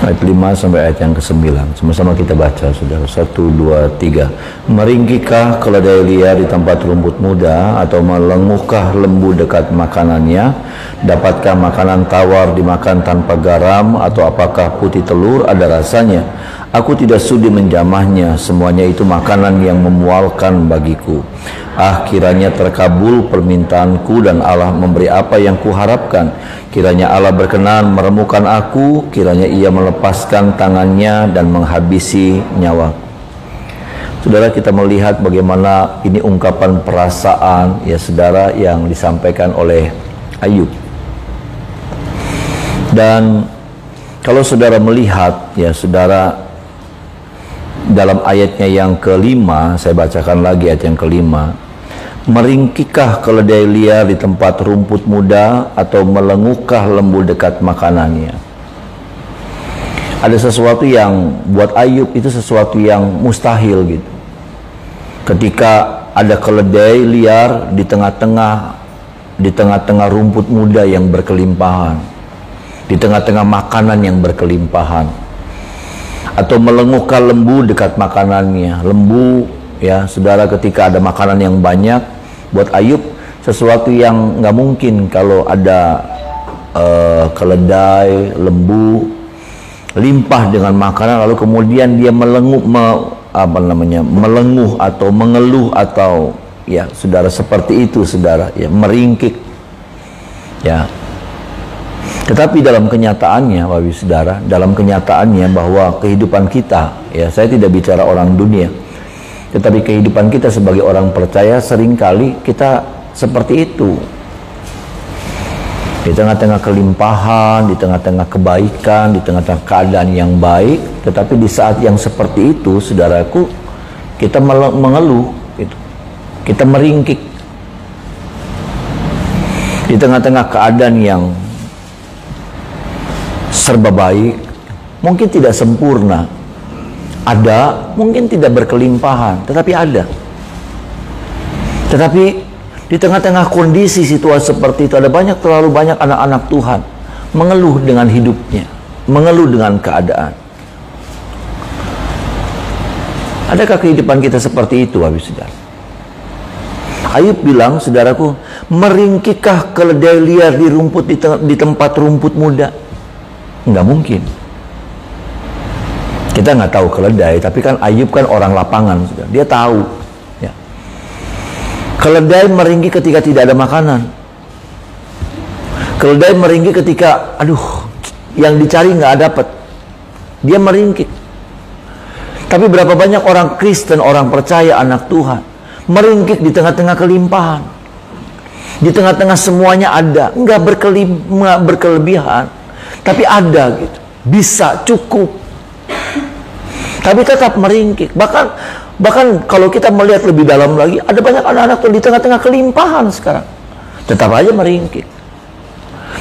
Ayat 5 sampai ayat yang ke-9. Sama-sama kita baca, saudara. 1, 2, 3. Meringkikah keledai liar di tempat rumput muda, atau melenguhkah lembu dekat makanannya? Dapatkah makanan tawar dimakan tanpa garam, atau apakah putih telur ada rasanya? Aku tidak sudi menjamahnya, semuanya itu makanan yang memualkan bagiku. Ah, kiranya terkabul permintaanku dan Allah memberi apa yang kuharapkan. Kiranya Allah berkenan meremukan aku, kiranya Ia melepaskan tangannya dan menghabisi nyawa. Saudara, kita melihat bagaimana ini ungkapan perasaan, ya saudara, yang disampaikan oleh Ayub. Dan kalau saudara melihat, ya saudara, dalam ayatnya yang kelima, saya bacakan lagi ayat yang kelima. Meringkikah keledai liar di tempat rumput muda, atau melenguhkah lembu dekat makanannya? Ada sesuatu yang buat Ayub itu sesuatu yang mustahil gitu. Ketika ada keledai liar di tengah-tengah rumput muda yang berkelimpahan, di tengah-tengah makanan yang berkelimpahan, atau melenguhkan lembu dekat makanannya. Lembu, ya saudara, ketika ada makanan yang banyak, buat Ayub sesuatu yang nggak mungkin kalau ada keledai, lembu limpah dengan makanan, lalu kemudian dia melenguh atau mengeluh, atau ya saudara seperti itu, saudara, ya meringkik, ya. Tetapi dalam kenyataannya, Bapak Ibu Saudara, dalam kenyataannya bahwa kehidupan kita, ya saya tidak bicara orang dunia, tetapi kehidupan kita sebagai orang percaya, seringkali kita seperti itu. Di tengah-tengah kelimpahan, di tengah-tengah kebaikan, di tengah-tengah keadaan yang baik, tetapi di saat yang seperti itu, saudaraku, kita mengeluh, gitu. Kita meringkik. Di tengah-tengah keadaan yang serba baik, mungkin tidak sempurna, ada, mungkin tidak berkelimpahan, tetapi ada. Tetapi di tengah-tengah kondisi situasi seperti itu, ada terlalu banyak anak-anak Tuhan mengeluh dengan hidupnya, mengeluh dengan keadaan. Adakah kehidupan kita seperti itu, Bapak Ibu Saudara? Ayub bilang, saudaraku, meringkikah keledai liar di tempat rumput muda? Nggak mungkin. Kita nggak tahu keledai, tapi kan Ayub kan orang lapangan, saudara. Dia tahu, ya. Keledai meringkik ketika tidak ada makanan. Keledai meringkik ketika, yang dicari nggak dapat. Dia meringkik. Tapi berapa banyak orang Kristen, orang percaya, anak Tuhan, meringkik di tengah-tengah kelimpahan, di tengah-tengah semuanya ada, nggak berkelebihan, tapi ada gitu, bisa, cukup, tapi tetap meringkik. Bahkan kalau kita melihat lebih dalam lagi, ada banyak anak-anak tuh di tengah-tengah kelimpahan sekarang, tetap aja meringkik,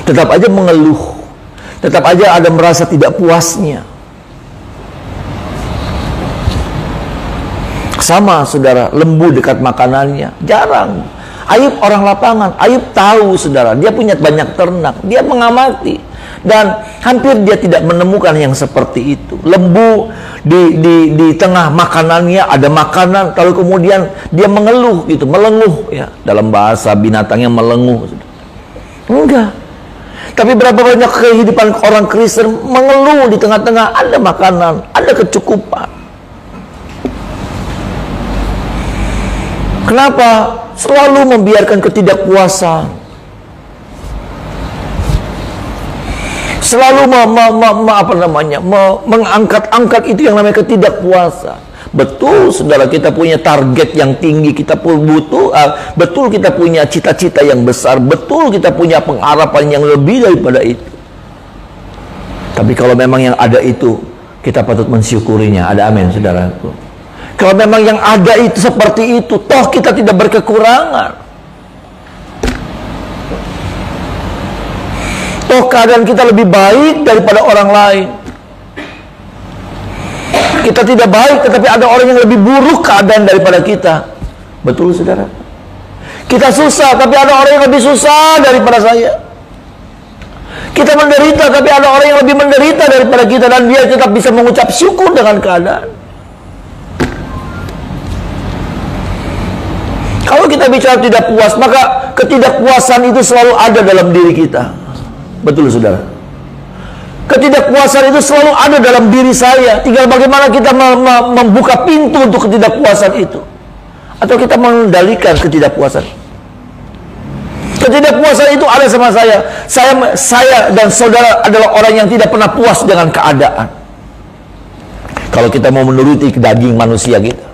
tetap aja mengeluh, tetap aja ada merasa tidak puasnya. Sama, saudara, lembu dekat makanannya, jarang. Ayub orang lapangan, Ayub tahu, saudara, dia punya banyak ternak, dia mengamati, dan hampir dia tidak menemukan yang seperti itu. Lembu di tengah makanannya ada makanan, lalu kemudian dia mengeluh gitu, melenguh, ya, dalam bahasa binatangnya melenguh. Enggak. Tapi berapa banyak kehidupan orang Kristen mengeluh di tengah-tengah ada makanan, ada kecukupan. Kenapa? Selalu membiarkan ketidakpuasan, selalu mengangkat-angkat itu yang namanya ketidakpuasan. Betul, saudara, kita punya target yang tinggi, kita betul kita punya cita-cita yang besar, betul kita punya pengharapan yang lebih daripada itu. Tapi kalau memang yang ada itu, kita patut mensyukurinya. Ada amin, saudaraku. Kalau memang yang ada itu seperti itu, toh kita tidak berkekurangan. Toh keadaan kita lebih baik daripada orang lain. Kita tidak baik, tetapi ada orang yang lebih buruk keadaan daripada kita. Betul, saudara? Kita susah, tapi ada orang yang lebih susah daripada saya. Kita menderita, tapi ada orang yang lebih menderita daripada kita, dan dia tetap bisa mengucap syukur dengan keadaan. Kalau kita bicara tidak puas, maka ketidakpuasan itu selalu ada dalam diri kita. Betul, saudara? Ketidakpuasan itu selalu ada dalam diri saya. Tinggal bagaimana kita membuka pintu untuk ketidakpuasan itu, atau kita mengendalikan ketidakpuasan. Ketidakpuasan itu ada sama saya. Saya dan saudara adalah orang yang tidak pernah puas dengan keadaan. Kalau kita mau menuruti daging manusia kita.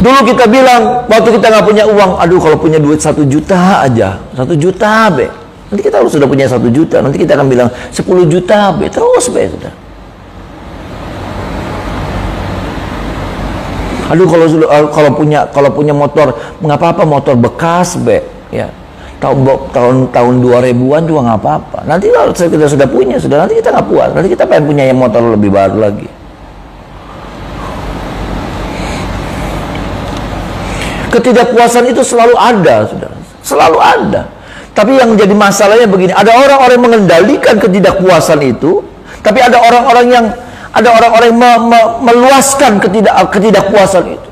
Dulu kita bilang, waktu kita nggak punya uang, aduh kalau punya duit 1 juta aja, 1 juta be. Nanti kita harus sudah punya 1 juta, nanti kita akan bilang 10 juta be, terus be, sudah. Aduh kalau punya motor, nggak apa-apa, motor bekas be, ya. Tahun 2000-an juga nggak apa-apa. Nanti kalau kita sudah punya, nanti kita nggak puas, nanti kita pengen punya yang motor lebih baru lagi. Ketidakpuasan itu selalu ada, saudara. Selalu ada. Tapi yang menjadi masalahnya begini, ada orang-orang yang mengendalikan ketidakpuasan itu, tapi ada orang-orang yang meluaskan ketidakpuasan itu.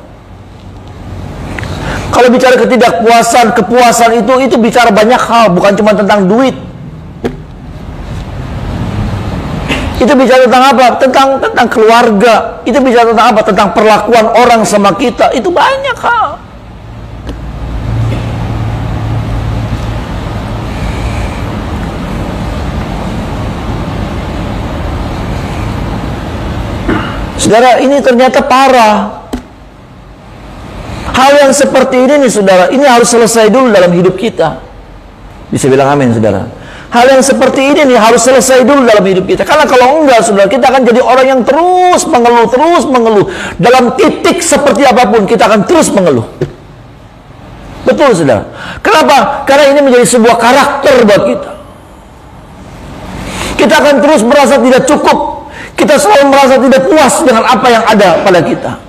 Kalau bicara ketidakpuasan, kepuasan itu bicara banyak hal, bukan cuma tentang duit. Itu bicara tentang apa? Tentang keluarga. Itu bicara tentang apa? Tentang perlakuan orang sama kita. Itu banyak hal. Saudara, ini ternyata parah. Hal yang seperti ini nih, saudara, ini harus selesai dulu dalam hidup kita. Bisa bilang amin, saudara. Hal yang seperti ini nih harus selesai dulu dalam hidup kita. Karena kalau enggak, saudara, kita akan jadi orang yang terus mengeluh. Dalam titik seperti apapun, kita akan terus mengeluh. Betul, saudara. Kenapa? Karena ini menjadi sebuah karakter buat kita. Kita akan terus merasa tidak cukup. Kita selalu merasa tidak puas dengan apa yang ada pada kita.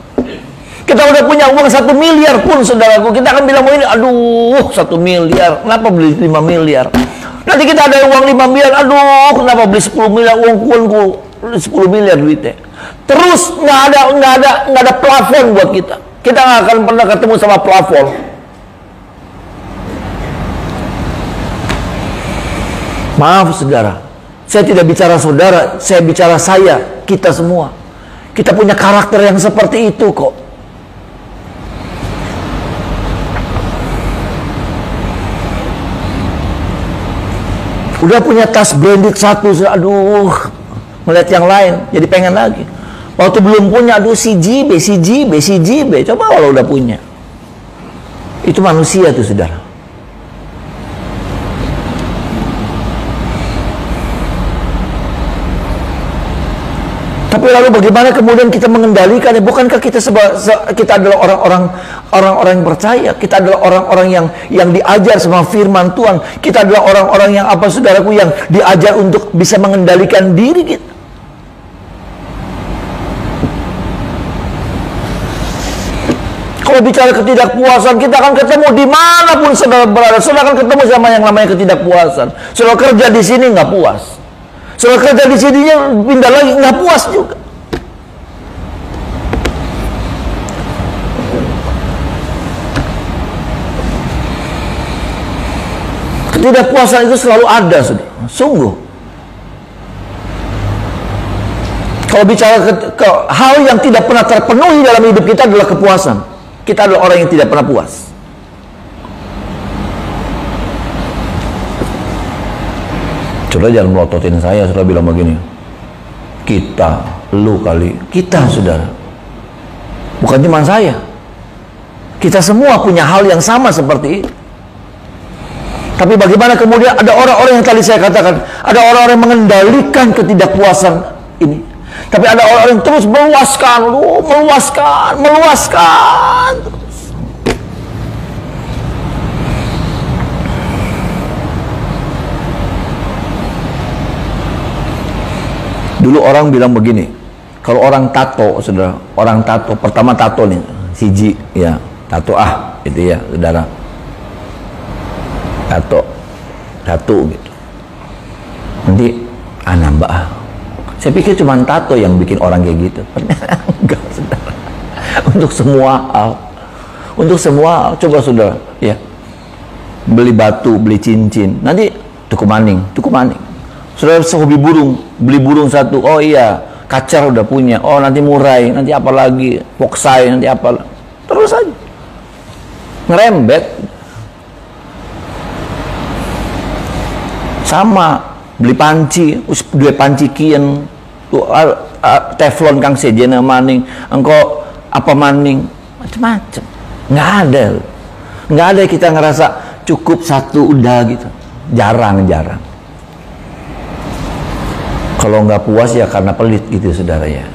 Kita udah punya uang 1 miliar pun, saudaraku, kita akan bilang, oh ini, aduh, 1 miliar, kenapa beli 5 miliar? Nanti kita ada uang 5 miliar, aduh, kenapa beli 10 miliar, uangku 10 miliar duitnya. Terus nggak ada plafon buat kita. Kita nggak akan pernah ketemu sama plafon. Maaf, saudara. Saya tidak bicara saudara, saya bicara saya, kita semua. Kita punya karakter yang seperti itu kok. Udah punya tas branded 1, aduh, melihat yang lain, jadi pengen lagi. Waktu belum punya, aduh, CJB. Coba kalau udah punya. Itu manusia tuh, saudara. Tapi lalu bagaimana kemudian kita mengendalikannya? Bukankah kita adalah orang-orang yang percaya? Kita adalah orang-orang yang diajar sama firman Tuhan. Kita adalah orang-orang yang apa, saudaraku, yang diajar untuk bisa mengendalikan diri kita. Kalau bicara ketidakpuasan, kita akan ketemu dimanapun saudara berada. Saudara akan ketemu sama yang namanya ketidakpuasan. Saudara kerja di sini nggak puas. Saudara kerja di sininya pindah lagi nggak puas juga. Ketidakpuasan itu selalu ada, saudara. Sungguh. Kalau bicara hal yang tidak pernah terpenuhi dalam hidup kita adalah kepuasan. Kita adalah orang yang tidak pernah puas. Saudara jangan melototin saya, saudara bilang begini. Kita, lu kali, kita, saudara. Bukan cuma saya. Kita semua punya hal yang sama seperti itu. Tapi bagaimana kemudian ada orang-orang yang tadi saya katakan, ada orang-orang yang mengendalikan ketidakpuasan ini. Tapi ada orang-orang yang terus meluaskan. Dulu orang bilang begini, kalau orang tato, saudara, orang tato, pertama tato nih, siji, ya, tato itu ya, saudara, tato. Satu gitu. Nanti nambah. Saya pikir cuma tato yang bikin orang kayak gitu. Enggak, saudara. Untuk semua hal. Untuk semua hal. Coba saudara, ya. Beli batu, beli cincin. Nanti tuku maning. Saudara hobi burung, beli burung satu. Oh iya, kacar udah punya. Oh nanti murai, nanti apa lagi? Poksai, nanti apa? Terus aja. Ngerembet. Sama beli panci, dua panci kian tuh teflon kang sejena maning, engkau apa maning, macam-macam. Nggak ada kita ngerasa cukup satu udah gitu. Jarang. Kalau nggak puas ya karena pelit gitu saudara ya.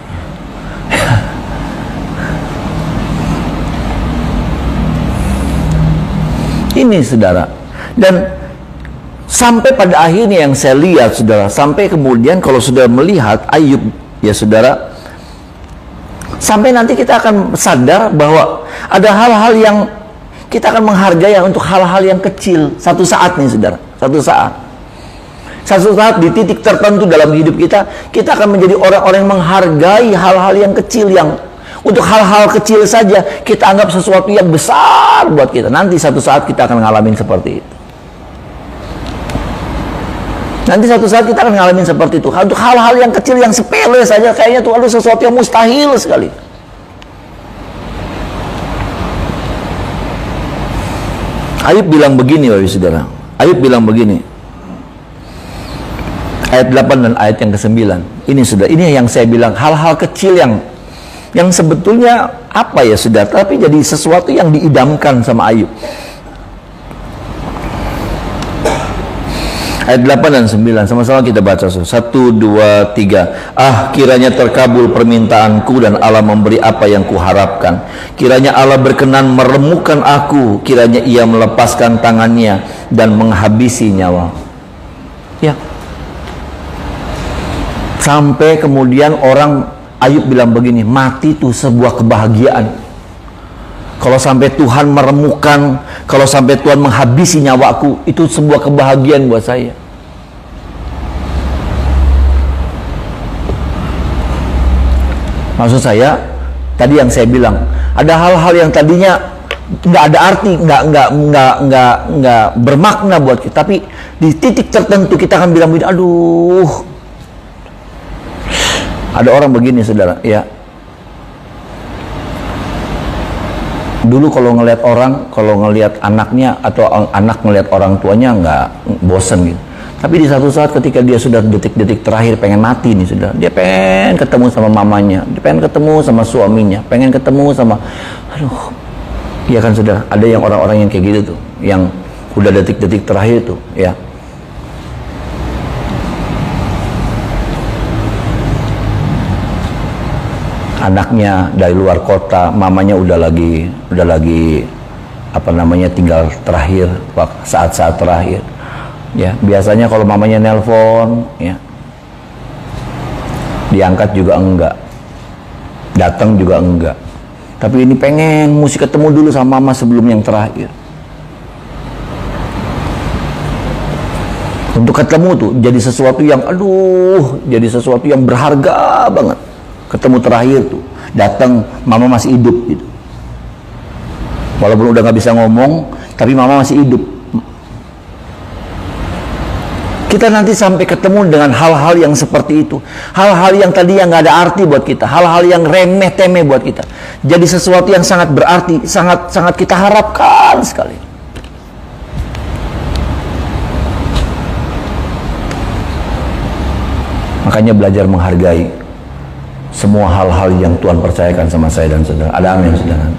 Ini saudara. Dan sampai pada akhirnya yang saya lihat saudara, sampai kemudian kalau sudah melihat Ayub ya saudara, sampai nanti kita akan sadar bahwa ada hal-hal yang kita akan menghargai untuk hal-hal yang kecil. Satu saat nih saudara, satu saat di titik tertentu dalam hidup kita akan menjadi orang-orang yang menghargai hal-hal yang kecil, yang untuk hal-hal kecil saja kita anggap sesuatu yang besar buat kita. Nanti satu saat kita akan ngalamin seperti itu. Nanti satu saat kita akan ngalamin seperti itu. Untuk hal-hal yang kecil, yang sepele saja, kayaknya tuh ada sesuatu yang mustahil sekali. Ayub bilang begini, Bapak Saudara. Ayub bilang begini. Ayat 8 dan ayat yang ke-9. Ini sudah, ini yang saya bilang, hal-hal kecil yang sebetulnya apa ya Saudara, tapi jadi sesuatu yang diidamkan sama Ayub. Ayat 8 dan 9 sama-sama kita baca. 1, 2, 3. Ah, kiranya terkabul permintaanku dan Allah memberi apa yang kuharapkan. Kiranya Allah berkenan meremukkan aku. Kiranya Ia melepaskan tangannya dan menghabisi nyawa. Ya. Sampai kemudian orang Ayub bilang begini, mati itu sebuah kebahagiaan. Kalau sampai Tuhan meremukkan, kalau sampai Tuhan menghabisi nyawaku, itu sebuah kebahagiaan buat saya. Maksud saya, tadi yang saya bilang, ada hal-hal yang tadinya nggak ada arti, nggak bermakna buat kita, tapi di titik tertentu kita akan bilang, aduh, ada orang begini saudara, ya. Dulu kalau ngelihat orang, kalau ngelihat anaknya atau anak ngelihat orang tuanya nggak bosen gitu. Tapi di satu saat ketika dia sudah detik-detik terakhir pengen mati nih sudah, dia pengen ketemu sama mamanya, dia pengen ketemu sama suaminya, pengen ketemu sama, aduh, iya kan sudah. Ada yang orang-orang yang kayak gitu tuh, yang udah detik-detik terakhir tuh, ya. Anaknya dari luar kota, mamanya udah lagi apa namanya tinggal terakhir, saat-saat terakhir. Ya, biasanya kalau mamanya nelpon, ya, diangkat juga enggak, datang juga enggak. Tapi ini pengen mesti ketemu dulu sama mama sebelum yang terakhir. Untuk ketemu tuh jadi sesuatu yang, aduh, jadi sesuatu yang berharga banget. Ketemu terakhir tuh, datang mama masih hidup gitu. Walaupun udah nggak bisa ngomong, tapi mama masih hidup. Kita nanti sampai ketemu dengan hal-hal yang seperti itu, hal-hal yang tadi yang nggak ada arti buat kita, hal-hal yang remeh-temeh buat kita, jadi sesuatu yang sangat berarti, sangat kita harapkan sekali. Makanya belajar menghargai semua hal-hal yang Tuhan percayakan sama saya dan saudara. Ada amin saudara.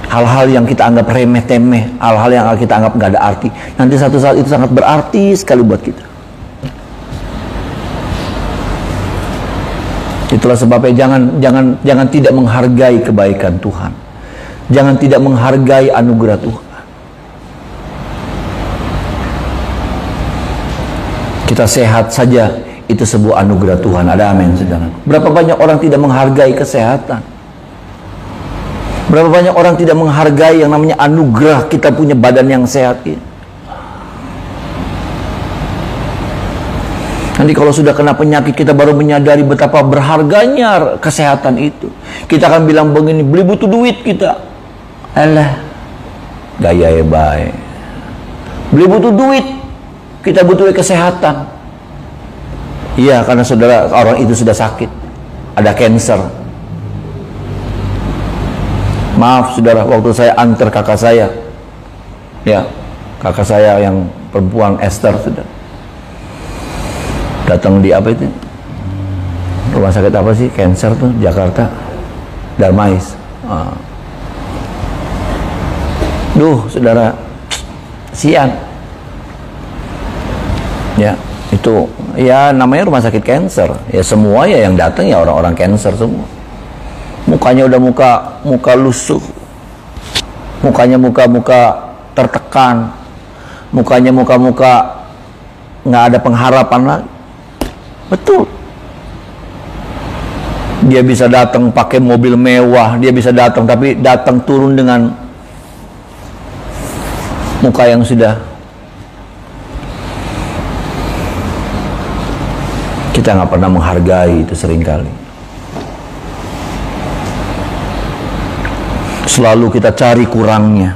Hal-hal yang kita anggap remeh-temeh, hal-hal yang kita anggap gak ada arti, nanti satu saat itu sangat berarti sekali buat kita. Itulah sebabnya jangan tidak menghargai kebaikan Tuhan. Jangan tidak menghargai anugerah Tuhan. Kita sehat saja, itu sebuah anugerah Tuhan. Ada amin saudara. Berapa banyak orang tidak menghargai kesehatan? Berapa banyak orang tidak menghargai yang namanya anugerah kita punya badan yang sehat ini? Nanti kalau sudah kena penyakit, kita baru menyadari betapa berharganya kesehatan itu. Kita akan bilang begini, beli butuh duit kita. Alah, gaya baik. Beli butuh duit, kita butuh kesehatan. Iya, karena saudara, orang itu sudah sakit, ada cancer. Maaf saudara, waktu saya antar kakak saya, ya, kakak saya yang perempuan Esther, sudah datang di apa itu, rumah sakit apa sih, cancer tuh, Jakarta, Darmais. Duh saudara, sian. Ya, itu ya namanya rumah sakit cancer. Ya semua ya yang datang ya orang-orang cancer semua. Mukanya udah muka lusuh, mukanya muka tertekan, mukanya muka nggak ada pengharapan lagi. Betul. Dia bisa datang pakai mobil mewah, dia bisa datang, tapi datang turun dengan muka yang sudah kita nggak pernah menghargai itu seringkali. Selalu kita cari kurangnya.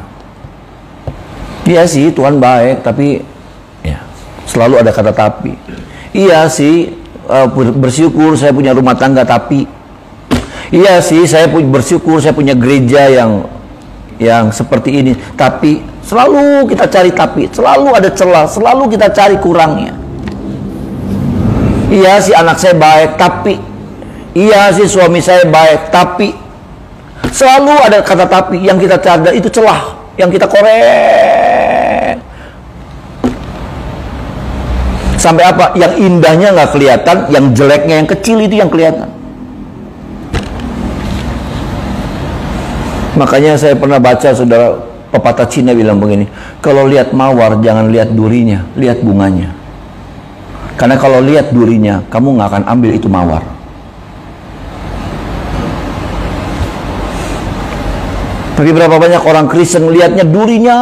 Iya sih Tuhan baik, tapi ya selalu ada kata tapi. Iya sih, bersyukur saya punya rumah tangga, tapi iya sih saya bersyukur saya punya gereja yang seperti ini, tapi selalu kita cari tapi, selalu ada celah, selalu kita cari kurangnya. Iya sih anak saya baik, tapi iya sih suami saya baik, tapi selalu ada kata tapi yang kita cari, itu celah yang kita korek. Sampai apa? Yang indahnya nggak kelihatan, yang jeleknya, yang kecil itu yang kelihatan. Makanya saya pernah baca, saudara, pepatah Cina bilang begini, kalau lihat mawar jangan lihat durinya, lihat bunganya. Karena kalau lihat durinya, kamu nggak akan ambil itu mawar. Tapi berapa banyak orang Kristen lihatnya durinya,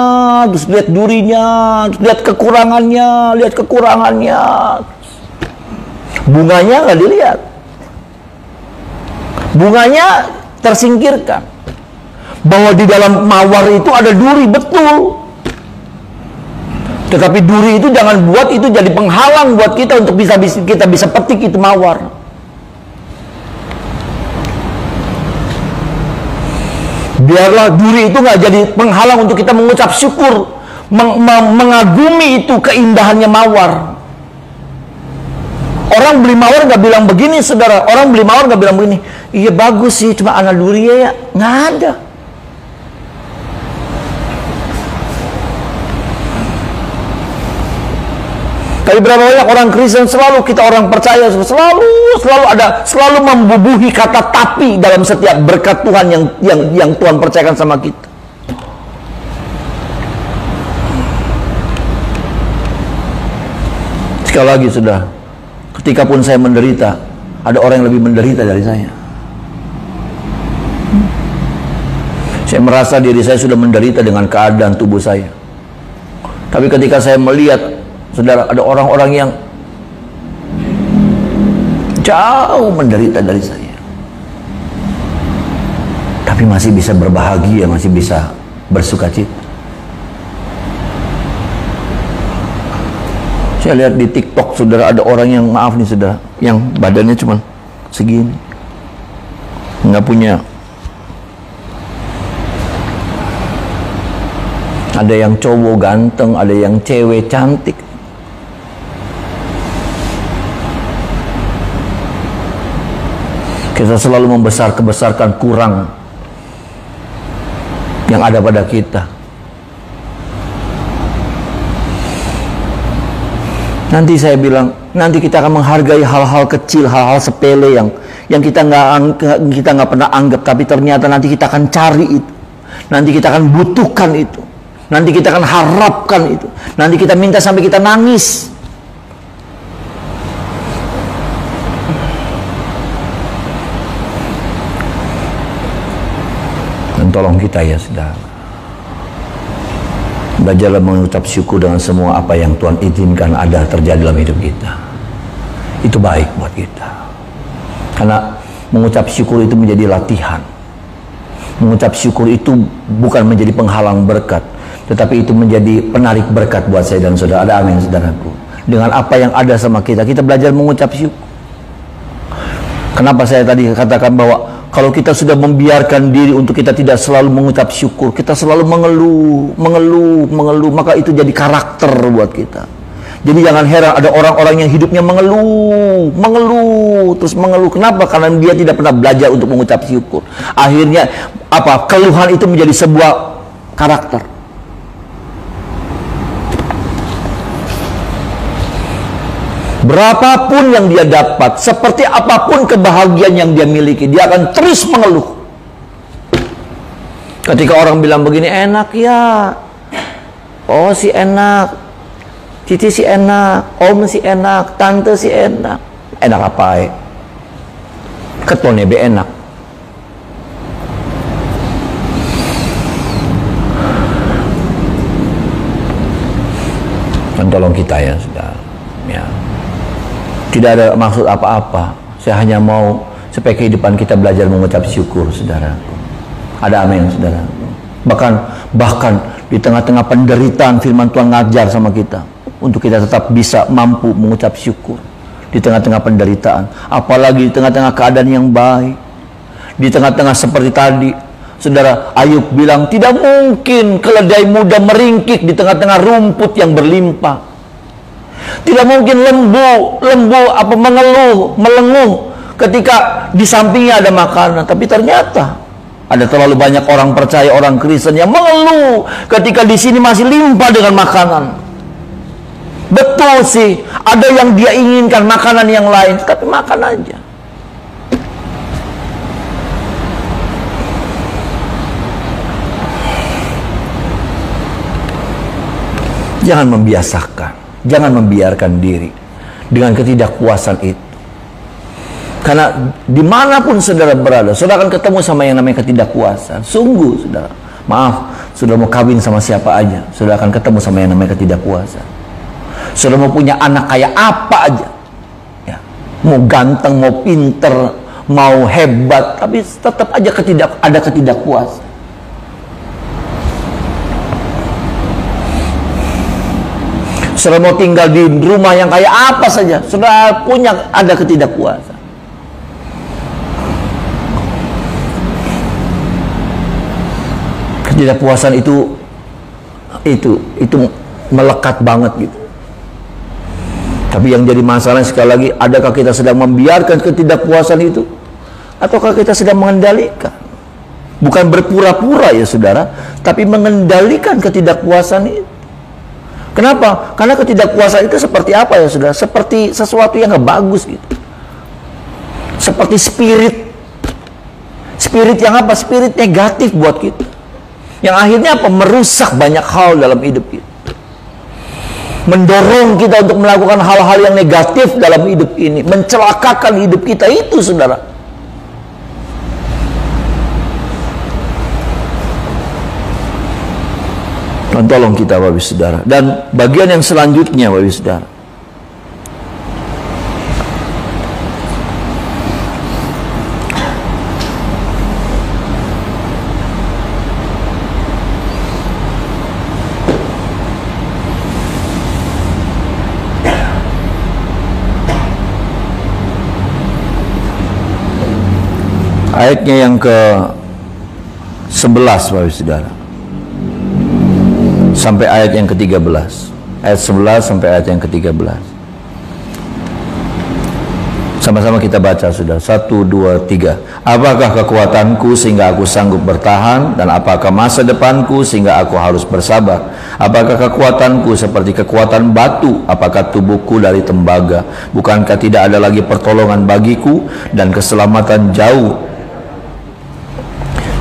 terus lihat durinya, terus lihat kekurangannya, bunganya nggak dilihat, bunganya tersingkirkan. Bahwa di dalam mawar itu ada duri, betul. Tetapi duri itu jangan buat itu jadi penghalang buat kita untuk kita bisa petik itu mawar. Biarlah duri itu nggak jadi penghalang untuk kita mengucap syukur, mengagumi itu keindahannya mawar. Orang beli mawar nggak bilang begini, saudara. Orang beli mawar nggak bilang begini, iya bagus sih, cuma anak duri ya, nggak ada. Tapi berapa banyak orang Kristen, selalu kita orang percaya, selalu membubuhi kata tapi dalam setiap berkat Tuhan yang Tuhan percayakan sama kita. Sekali lagi sudah, ketika pun saya menderita, ada orang yang lebih menderita dari saya. Saya merasa diri saya sudah menderita dengan keadaan tubuh saya. Tapi ketika saya melihat, saudara, ada orang-orang yang jauh menderita dari saya, tapi masih bisa berbahagia, masih bisa bersukacita. Saya lihat di TikTok, saudara, ada orang yang, maaf nih saudara, yang badannya cuma segini, nggak punya. Ada yang cowok ganteng, ada yang cewek cantik. Kita selalu membesarkan kurang yang ada pada kita. Nanti saya bilang, nanti kita akan menghargai hal-hal kecil, hal-hal sepele yang kita nggak pernah anggap, tapi ternyata nanti kita akan cari itu, nanti kita akan butuhkan itu, nanti kita akan harapkan itu, nanti kita minta sampai kita nangis. Tolong kita ya saudara, belajarlah mengucap syukur dengan semua apa yang Tuhan izinkan ada terjadi dalam hidup kita. Itu baik buat kita. Karena mengucap syukur itu menjadi latihan. Mengucap syukur itu bukan menjadi penghalang berkat, tetapi itu menjadi penarik berkat buat saya dan saudara. Ada amin, saudaraku. Dengan apa yang ada sama kita, kita belajar mengucap syukur. Kenapa saya tadi katakan bahwa kalau kita sudah membiarkan diri untuk kita tidak selalu mengucap syukur, kita selalu mengeluh, maka itu jadi karakter buat kita. Jadi jangan heran ada orang-orang yang hidupnya mengeluh, terus mengeluh. Kenapa? Karena dia tidak pernah belajar untuk mengucap syukur. Akhirnya keluhan itu menjadi sebuah karakter. Berapapun yang dia dapat, seperti apapun kebahagiaan yang dia miliki, dia akan terus mengeluh. Ketika orang bilang begini, enak ya, oh si enak, cici si enak, om si enak, tante si enak. Enak apa ya? Ketone be enak. Dan tolong kita ya, sudah. Ya. Tidak ada maksud apa-apa. Saya hanya mau supaya kehidupan kita belajar mengucap syukur, saudara. Ada amin, saudara. Bahkan di tengah-tengah penderitaan, firman Tuhan ngajar sama kita untuk kita tetap bisa mampu mengucap syukur di tengah-tengah penderitaan, apalagi di tengah-tengah keadaan yang baik. Di tengah-tengah seperti tadi, saudara, Ayub bilang tidak mungkin keledai muda meringkik di tengah-tengah rumput yang berlimpah. Tidak mungkin lembu mengeluh, melenguh ketika di sampingnya ada makanan. Tapi ternyata ada terlalu banyak orang percaya, orang Kristen yang mengeluh ketika di sini masih limpah dengan makanan. Betul sih, ada yang dia inginkan makanan yang lain, tapi makan aja. Jangan membiasakan, jangan membiarkan diri dengan ketidakpuasan itu. Karena dimanapun saudara berada, saudara akan ketemu sama yang namanya ketidakpuasan. Sungguh, saudara, maaf, saudara mau kawin sama siapa aja, saudara akan ketemu sama yang namanya ketidakpuasan. Saudara mau punya anak kayak apa aja, ya, mau ganteng, mau pinter, mau hebat, tapi tetap aja ada ketidakpuasan. Saudara mau tinggal di rumah yang kayak apa saja, saudara punya ada ketidakpuasan. Ketidakpuasan itu melekat banget gitu. Tapi yang jadi masalah sekali lagi, adakah kita sedang membiarkan ketidakpuasan itu, ataukah kita sedang mengendalikan? Bukan berpura-pura ya saudara, tapi mengendalikan ketidakpuasan itu. Kenapa? Karena ketidakpuasan itu seperti apa ya saudara? Seperti sesuatu yang gak bagus gitu. Seperti spirit yang apa? Spirit negatif buat kita, yang akhirnya apa? Merusak banyak hal dalam hidup kita, mendorong kita untuk melakukan hal-hal yang negatif dalam hidup ini, mencelakakan hidup kita itu saudara. Dan tolong kita Bapak Ibu Saudara. Dan bagian yang selanjutnya Bapak Ibu Saudara, ayatnya yang ke-11 Bapak Ibu Saudara, sampai ayat yang ke-13. Ayat 11 sampai ayat yang ke-13. Sama-sama kita baca sudah. 1, 2, 3. Apakah kekuatanku sehingga aku sanggup bertahan, dan apakah masa depanku sehingga aku harus bersabar? Apakah kekuatanku seperti kekuatan batu? Apakah tubuhku dari tembaga? Bukankah tidak ada lagi pertolongan bagiku dan keselamatan jauh?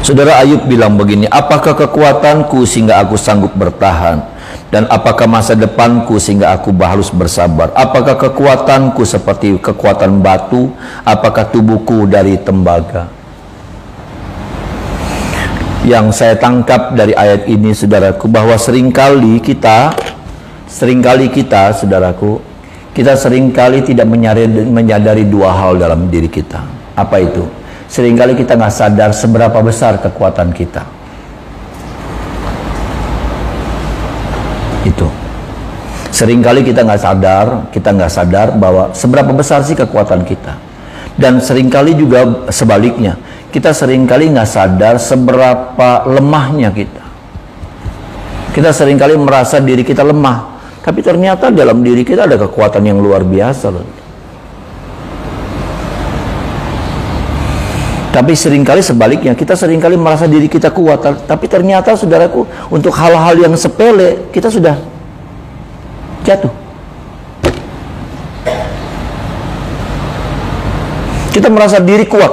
Saudara, Ayub bilang begini, apakah kekuatanku sehingga aku sanggup bertahan, dan apakah masa depanku sehingga aku harus bersabar? Apakah kekuatanku seperti kekuatan batu? Apakah tubuhku dari tembaga? Yang saya tangkap dari ayat ini saudaraku, bahwa seringkali kita saudaraku, Kita seringkali tidak menyadari dua hal dalam diri kita. Apa itu? Seringkali kita nggak sadar seberapa besar kekuatan kita. Itu. Seringkali kita nggak sadar bahwa seberapa besar sih kekuatan kita. Dan seringkali juga sebaliknya, kita seringkali nggak sadar seberapa lemahnya kita. Kita seringkali merasa diri kita lemah, tapi ternyata dalam diri kita ada kekuatan yang luar biasa loh. Tapi seringkali sebaliknya, kita seringkali merasa diri kita kuat, tapi ternyata saudaraku, untuk hal-hal yang sepele kita sudah jatuh. Kita merasa diri kuat.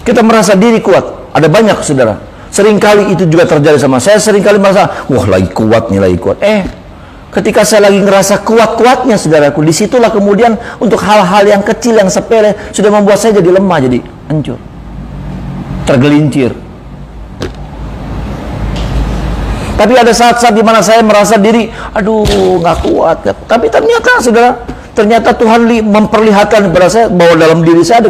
Kita merasa diri kuat. Ada banyak saudara. Seringkali itu juga terjadi sama saya. Seringkali merasa, wah lagi kuat nih, lagi kuat. Ketika saya lagi ngerasa kuat-kuatnya saudaraku, disitulah kemudian untuk hal-hal yang kecil, yang sepele, sudah membuat saya jadi lemah, jadi hancur, tergelincir. Tapi ada saat-saat dimana saya merasa diri, aduh nggak kuat. Tapi ternyata saudara, ternyata Tuhan memperlihatkan kepada saya bahwa dalam diri saya ada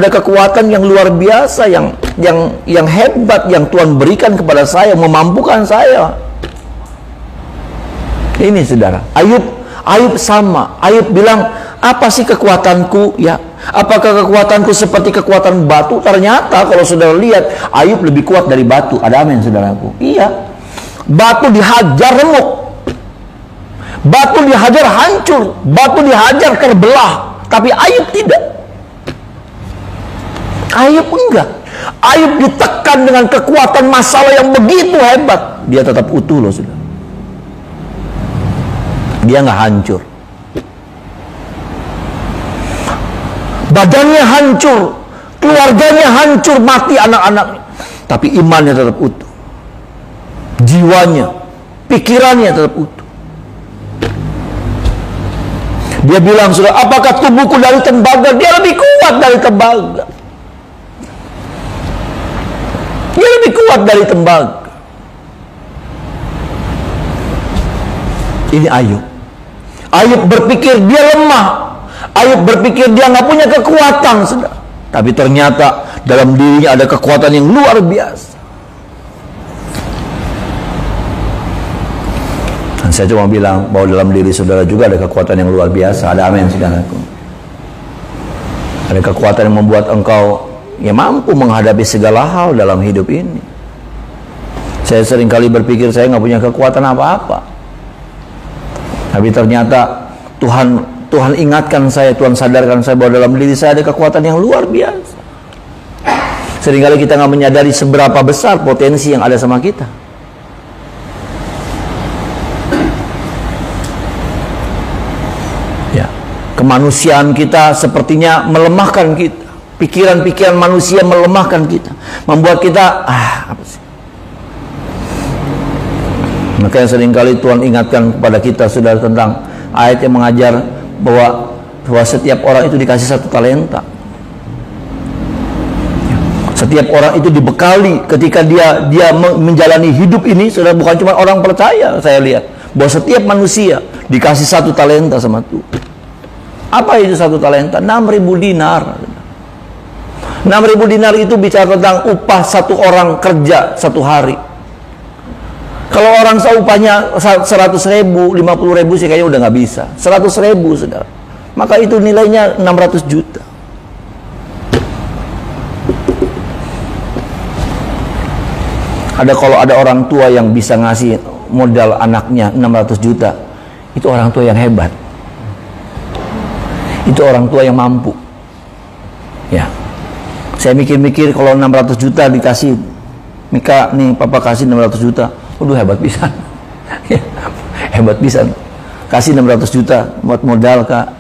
kekuatan yang luar biasa, yang hebat, yang Tuhan berikan kepada saya, memampukan saya. Ini saudara, Ayub sama. Ayub bilang, apa sih kekuatanku? Ya, apakah kekuatanku seperti kekuatan batu? Ternyata kalau saudara lihat, Ayub lebih kuat dari batu. Ada amin saudaraku? Iya. Batu dihajar remuk, batu dihajar hancur, batu dihajar terbelah. Tapi Ayub tidak. Ayub enggak. Ayub ditekan dengan kekuatan masalah yang begitu hebat, dia tetap utuh loh saudara. Dia nggak hancur. Badannya hancur, keluarganya hancur, mati anak-anaknya, tapi imannya tetap utuh. Jiwanya, pikirannya tetap utuh. Dia bilang, saudara, apakah tubuhku dari tembaga? Dia lebih kuat dari tembaga. Dia lebih kuat dari tembaga. Ini Ayub. Ayub berpikir dia lemah. Ayub berpikir dia nggak punya kekuatan, saudara. Tapi ternyata dalam dirinya ada kekuatan yang luar biasa. Dan saya cuma bilang bahwa dalam diri saudara juga ada kekuatan yang luar biasa. Ada amin, saudaraku. Ada kekuatan yang membuat engkau mampu menghadapi segala hal dalam hidup ini. Saya seringkali berpikir saya nggak punya kekuatan apa-apa. Tapi ternyata Tuhan ingatkan saya, Tuhan sadarkan saya bahwa dalam diri saya ada kekuatan yang luar biasa. Seringkali kita nggak menyadari seberapa besar potensi yang ada sama kita. Ya, kemanusiaan kita sepertinya melemahkan kita. Pikiran-pikiran manusia melemahkan kita, membuat kita apa sih? Makanya seringkali Tuhan ingatkan kepada kita, saudara, tentang ayat yang mengajar bahwa setiap orang itu dikasih 1 talenta. Setiap orang itu dibekali ketika dia menjalani hidup ini, saudara, bukan cuma orang percaya. Saya lihat bahwa setiap manusia dikasih 1 talenta sama Tuhan. Apa itu 1 talenta? 6.000 dinar. 6.000 dinar itu bicara tentang upah satu orang kerja satu hari. Kalau orang seupahnya 100.000, 50.000 sih kayaknya udah nggak bisa. 100.000 saudara, maka itu nilainya 600 juta. Kalau ada orang tua yang bisa ngasih modal anaknya 600 juta, itu orang tua yang hebat. Itu orang tua yang mampu. Ya. Saya mikir-mikir kalau 600 juta dikasih, Mika nih papa kasih 600 juta, waduh hebat pisan. Hebat pisan. Kasih 600 juta buat modal, Kak.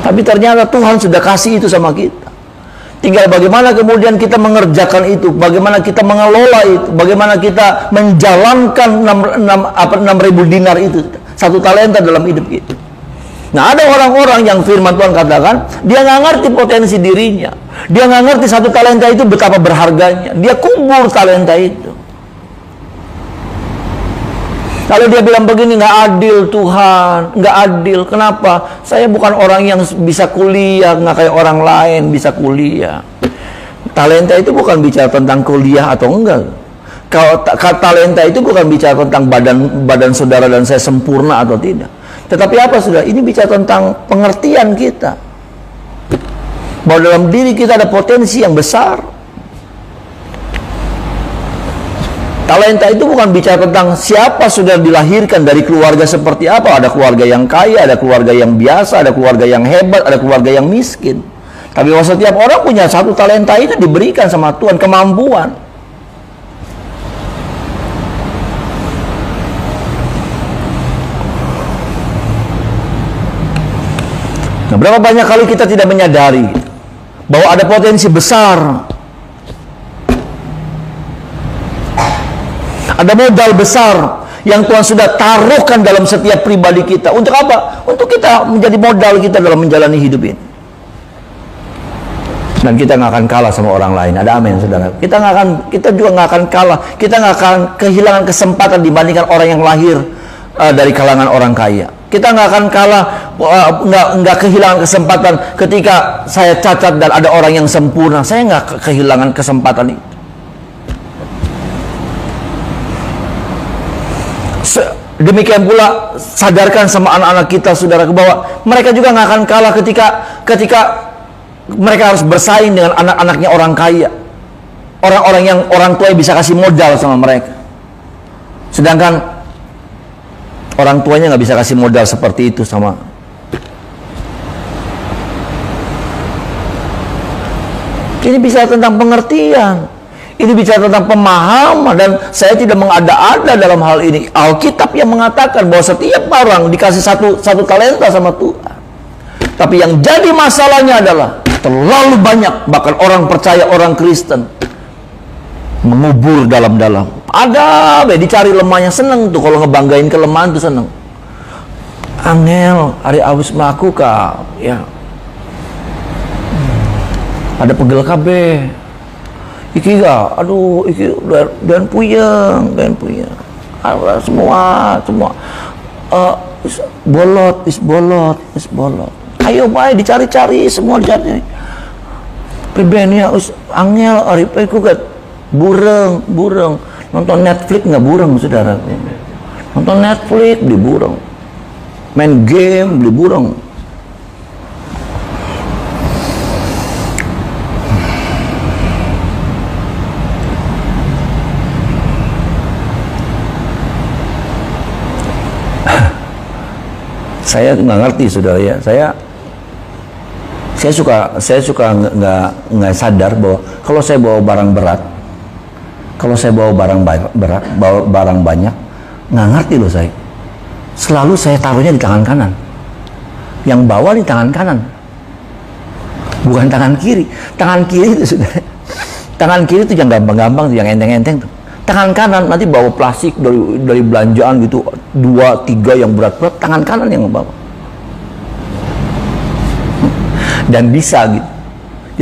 Tapi ternyata Tuhan sudah kasih itu sama kita. Tinggal bagaimana kemudian kita mengerjakan itu, bagaimana kita mengelola itu, bagaimana kita menjalankan 6.000 dinar itu, 1 talenta dalam hidup kita. Nah, ada orang-orang yang firman Tuhan katakan, dia nggak ngerti potensi dirinya. Dia nggak ngerti 1 talenta itu betapa berharganya. Dia kubur talenta itu. Kalau dia bilang begini, nggak adil Tuhan, nggak adil. Kenapa? Saya bukan orang yang bisa kuliah, nggak kayak orang lain bisa kuliah. Talenta itu bukan bicara tentang kuliah atau enggak. Kalau talenta itu bukan bicara tentang badan saudara dan saya sempurna atau tidak. Tetapi apa saudara? Ini bicara tentang pengertian kita. Bahwa dalam diri kita ada potensi yang besar. Talenta itu bukan bicara tentang siapa sudah dilahirkan dari keluarga seperti apa. Ada keluarga yang kaya, ada keluarga yang biasa, ada keluarga yang hebat, ada keluarga yang miskin. Tapi bahwa setiap orang punya satu talenta itu diberikan sama Tuhan, kemampuan. Nah, berapa banyak kali kita tidak menyadari bahwa ada potensi besar, ada modal besar yang Tuhan sudah taruhkan dalam setiap pribadi kita. Untuk apa? Untuk kita menjadi modal kita dalam menjalani hidup ini. Dan kita nggak akan kalah sama orang lain. Ada amin, saudara. Kita juga nggak akan kalah. Kita nggak akan kehilangan kesempatan dibandingkan orang yang lahir dari kalangan orang kaya. Kita nggak akan kalah, nggak kehilangan kesempatan ketika saya cacat dan ada orang yang sempurna. Saya nggak kehilangan kesempatan itu. Demikian pula sadarkan sama anak-anak kita, saudara, bahwa mereka juga nggak akan kalah ketika mereka harus bersaing dengan anak-anaknya orang kaya, orang-orang yang orang tua bisa kasih modal sama mereka, sedangkan orang tuanya nggak bisa kasih modal seperti itu sama. Ini bicara tentang pengertian, ini bicara tentang pemahaman, dan saya tidak mengada-ada dalam hal ini. Alkitab yang mengatakan bahwa setiap orang dikasih satu talenta sama Tuhan. Tapi yang jadi masalahnya adalah terlalu banyak, bahkan orang percaya, orang Kristen mengubur dalam-dalam. Ada dicari lemahnya, seneng tuh kalau ngebanggain kelemahan tuh seneng. Angel, hari awis melaku kak, ya. Ada pegel kabeh. Iki ga, aduh, iki dan puyeng. Semua. Bolot. Ayo baik dicari-cari, semua dicari. Pribenya angel ari ku gat bureng. Nonton Netflix nggak bureng, saudara. Nonton Netflix beli bureng. Main game beli bureng. Saya nggak ngerti, saudara, ya. Saya suka nggak sadar bahwa kalau saya bawa barang berat, kalau saya bawa barang berat, bawa barang banyak, nggak ngerti loh saya. Selalu saya taruhnya di tangan kanan, yang bawa di tangan kanan, bukan tangan kiri. Tangan kiri itu, saudara, tangan kiri itu yang gampang-gampang, yang enteng-enteng tuh. Tangan kanan nanti bawa plastik dari belanjaan gitu, 2-3 yang berat-berat, tangan kanan yang membawa. Dan bisa gitu.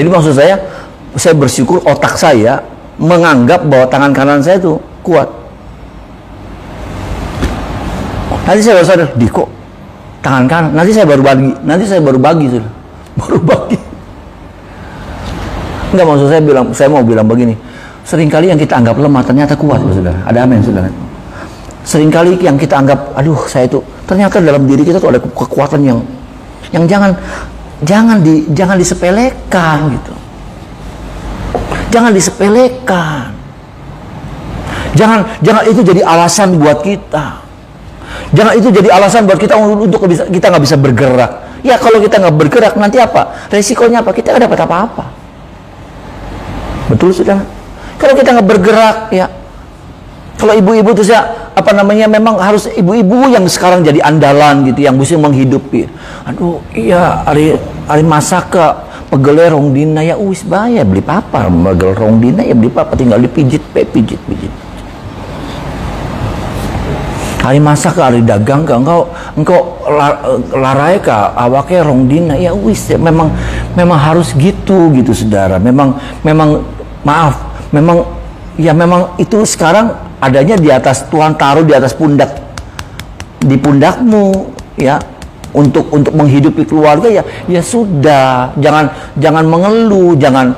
Jadi maksud saya bersyukur otak saya menganggap bahwa tangan kanan saya itu kuat. Nanti saya baru sadar, kok tangan kanan. Nanti saya baru bagi, sudah. Baru bagi. Enggak, maksud saya mau bilang begini. Seringkali yang kita anggap lemah ternyata kuat, saudara. Ada amin, saudara. Seringkali yang kita anggap, aduh, saya itu, ternyata dalam diri kita tuh ada kekuatan yang jangan disepelekan gitu. Jangan disepelekan. Jangan itu jadi alasan buat kita. Jangan itu jadi alasan buat kita untuk kita nggak bisa bergerak. Ya kalau kita nggak bergerak nanti apa? Resikonya apa? Kita nggak dapat apa-apa. Betul, saudara? Kalau kita nggak bergerak, ya. Kalau ibu-ibu tuh memang harus ibu-ibu yang sekarang jadi andalan gitu, yang bisa menghidupi. Aduh, iya, hari masak ke pegel rong dina ya wis bayar beli papa, pegel rong dina ya beli papa, tinggal dipijit. Hari masak ke hari dagang ke engkau larai ke awake rong dina ya wis ya, memang harus gitu saudara. Memang maaf, memang itu sekarang adanya di atas, Tuhan taruh di atas pundak di pundakmu, ya, untuk menghidupi keluarga, ya sudah, jangan mengeluh, jangan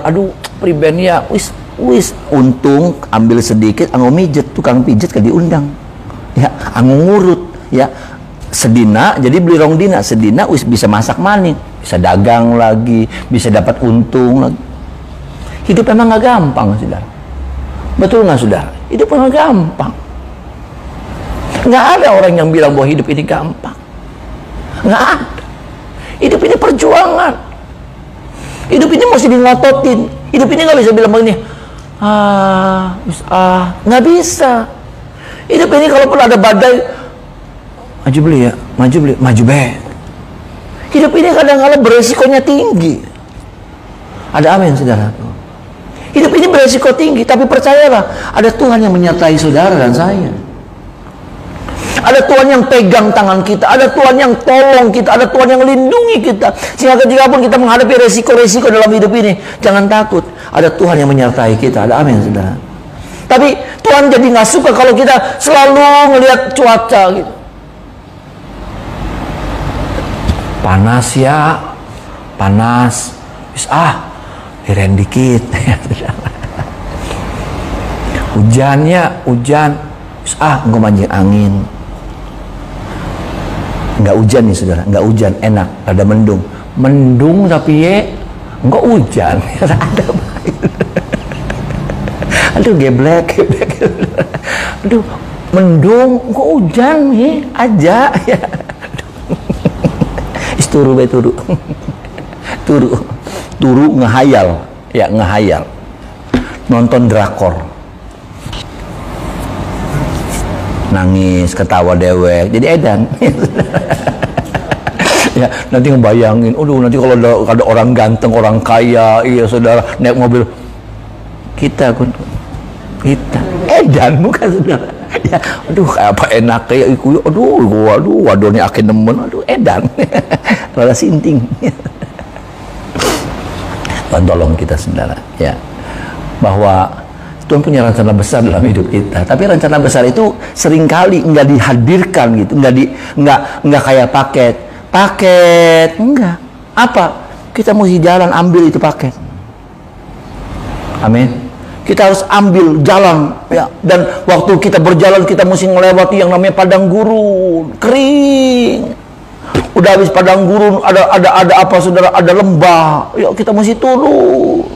aduh priben ya, wis untung ambil sedikit, anggo mijet, tukang pijet ke diundang, ya, anggo ngurut, ya, sedina jadi beli rong dina, sedina wis bisa masak maning, bisa dagang lagi, bisa dapat untung lagi. Hidup emang nggak gampang, saudara. Betul nggak, saudara? Hidup emang gampang. Nggak ada orang yang bilang bahwa hidup ini gampang. Nggak ada. Hidup ini perjuangan. Hidup ini mesti ngototin. Hidup ini nggak bisa bilang begini, nggak bisa. Hidup ini kalau pun ada badai, maju beli ya, maju be. Hidup ini kadang-kadang beresikonya tinggi. Ada amin, saudara. Hidup ini beresiko tinggi, tapi percayalah, ada Tuhan yang menyertai saudara dan saya. Ada Tuhan yang pegang tangan kita, ada Tuhan yang tolong kita, ada Tuhan yang lindungi kita. Sehingga ketika pun kita menghadapi resiko-resiko dalam hidup ini, jangan takut, ada Tuhan yang menyertai kita. Ada amin, saudara. Tapi Tuhan jadi nggak suka kalau kita selalu ngelihat cuaca gitu. Panas ya, panas. Hiren dikit. Hujannya, hujan. Enggak mancing angin. Enggak hujan nih, saudara, enggak hujan, enak, ada mendung. Mendung tapi enggak hujan. Ada baik. Aduh, geblek. Aduh, mendung, enggak hujan aja ya. Turu ngehayal, ya, ngehayal. Nonton drakor. Nangis, ketawa dewek, jadi edan. Ya, nanti ngebayangin, nanti kalau ada orang ganteng, orang kaya, iya saudara, naik mobil, kita edan, bukan saudara. Ya, kayak apa enak kayak iku, wadone akhir nemen, edan. Rada sinting. Tuhan tolong kita, saudara, ya, bahwa Tuhan punya rencana besar dalam hidup kita, tapi rencana besar itu seringkali nggak dihadirkan gitu, nggak kayak paket, enggak. Apa? Kita mesti jalan ambil itu paket. Amin. Kita harus ambil jalan, ya. Dan waktu kita berjalan kita mesti melewati yang namanya padang gurun, kering. Udah habis padang gurun, ada apa, saudara? Ada lembah. Ya, kita mesti turun.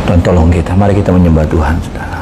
Tuhan tolong kita, mari kita menyembah Tuhan, saudara.